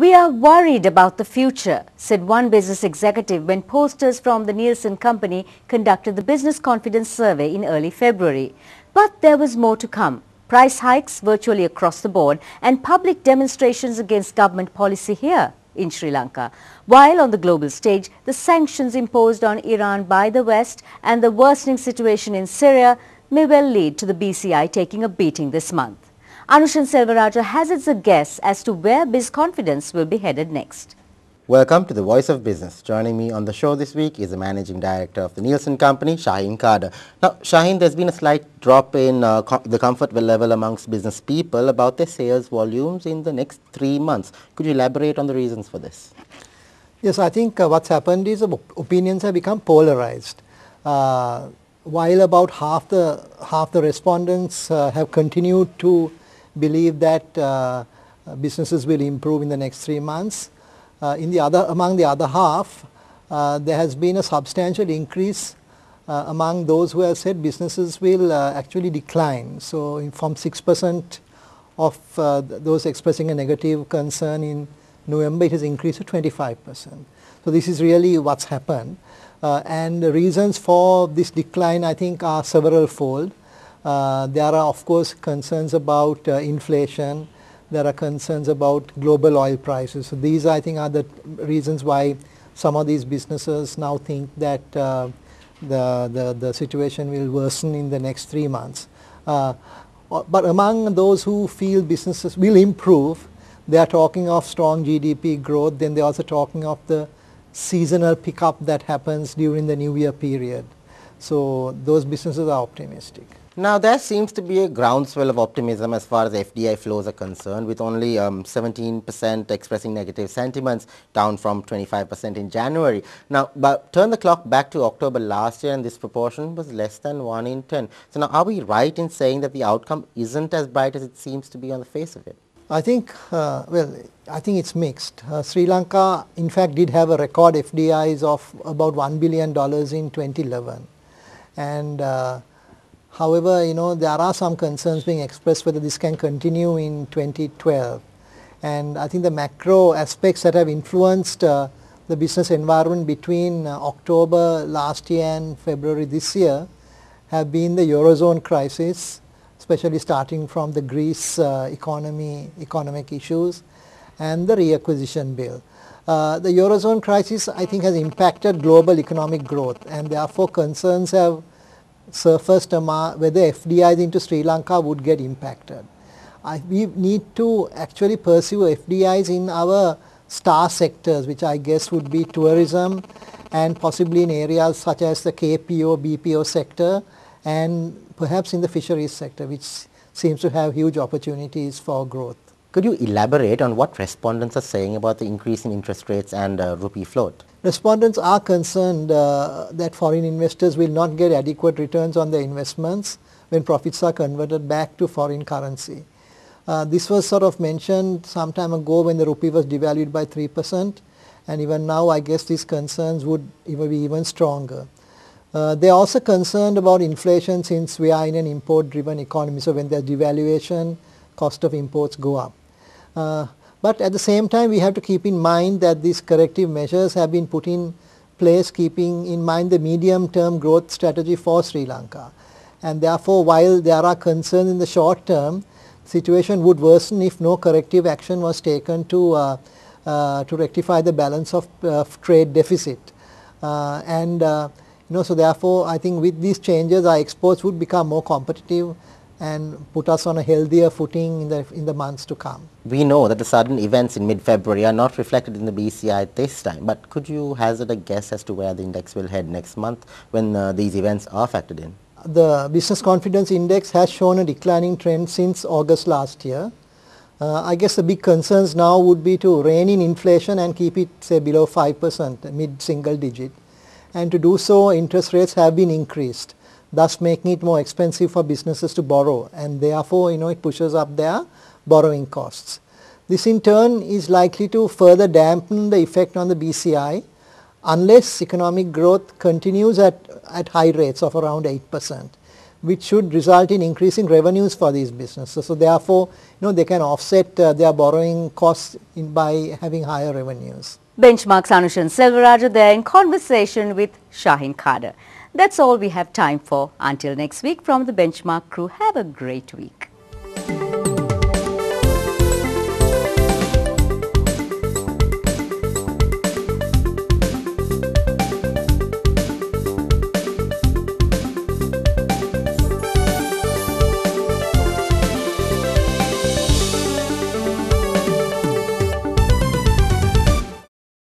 We are worried about the future, said one business executive when posters from the Nielsen company conducted the business confidence survey in early February. But there was more to come. Price hikes virtually across the board and public demonstrations against government policy here in Sri Lanka. While on the global stage, the sanctions imposed on Iran by the West and the worsening situation in Syria may well lead to the BCI taking a beating this month. Anushan Selvaraja hazards a guess as to where BizConfidence will be headed next. Welcome to the Voice of Business. Joining me on the show this week is the Managing Director of the Nielsen Company, Shaheen Kader. Now, Shaheen, there's been a slight drop in the comfort level amongst business people about their sales volumes in the next 3 months. Could you elaborate on the reasons for this? Yes, I think what's happened is opinions have become polarized. While about half the respondents have continued to believe that businesses will improve in the next 3 months, among the other half, there has been a substantial increase among those who have said businesses will actually decline. So from 6% of those expressing a negative concern in November, it has increased to 25%. So this is really what's happened. And the reasons for this decline, I think, are several-fold. There are, of course, concerns about inflation. There are concerns about global oil prices. So these, I think, are the reasons why some of these businesses now think that the situation will worsen in the next 3 months. But among those who feel businesses will improve, they are talking of strong GDP growth. Then they're also talking of the seasonal pickup that happens during the New Year period. So those businesses are optimistic. Now, there seems to be a groundswell of optimism as far as FDI flows are concerned, with only 17% expressing negative sentiments, down from 25% in January. Now, but turn the clock back to October last year and this proportion was less than 1 in 10. So now, are we right in saying that the outcome isn't as bright as it seems to be on the face of it? I think, I think it's mixed. Sri Lanka, in fact, did have a record FDIs of about $1 billion in 2011. And however, there are some concerns being expressed whether this can continue in 2012. And I think the macro aspects that have influenced the business environment between October last year and February this year have been the Eurozone crisis, especially starting from the Greece economic issues, and the reacquisition bill. The Eurozone crisis, I think, has impacted global economic growth, and therefore concerns have surfaced whether FDIs into Sri Lanka would get impacted. We need to actually pursue FDIs in our star sectors, which I guess would be tourism and possibly in areas such as the KPO, BPO sector, and perhaps in the fisheries sector, which seems to have huge opportunities for growth. Could you elaborate on what respondents are saying about the increase in interest rates and rupee float? Respondents are concerned that foreign investors will not get adequate returns on their investments when profits are converted back to foreign currency. This was sort of mentioned some time ago when the rupee was devalued by 3%, and even now I guess these concerns would be even stronger. They are also concerned about inflation since we are in an import-driven economy. So when there's devaluation, cost of imports go up. But at the same time, we have to keep in mind that these corrective measures have been put in place keeping in mind the medium-term growth strategy for Sri Lanka. And therefore, while there are concerns in the short term, the situation would worsen if no corrective action was taken to rectify the balance of trade deficit. So therefore, I think with these changes, our exports would become more competitive and put us on a healthier footing in the months to come. We know that the sudden events in mid-February are not reflected in the BCI at this time, but could you hazard a guess as to where the index will head next month when these events are factored in? The Business Confidence Index has shown a declining trend since August last year. I guess the big concerns now would be to rein in inflation and keep it, say, below 5%, mid-single digit. And to do so, interest rates have been increased, thus making it more expensive for businesses to borrow, and therefore, it pushes up their borrowing costs. This in turn is likely to further dampen the effect on the BCI unless economic growth continues at high rates of around 8%, which should result in increasing revenues for these businesses. So therefore, they can offset their borrowing costs by having higher revenues. Benchmark's Anushan Selvaraju there in conversation with Shaheen Khader. That's all we have time for. Until next week, from the Benchmark crew, have a great week.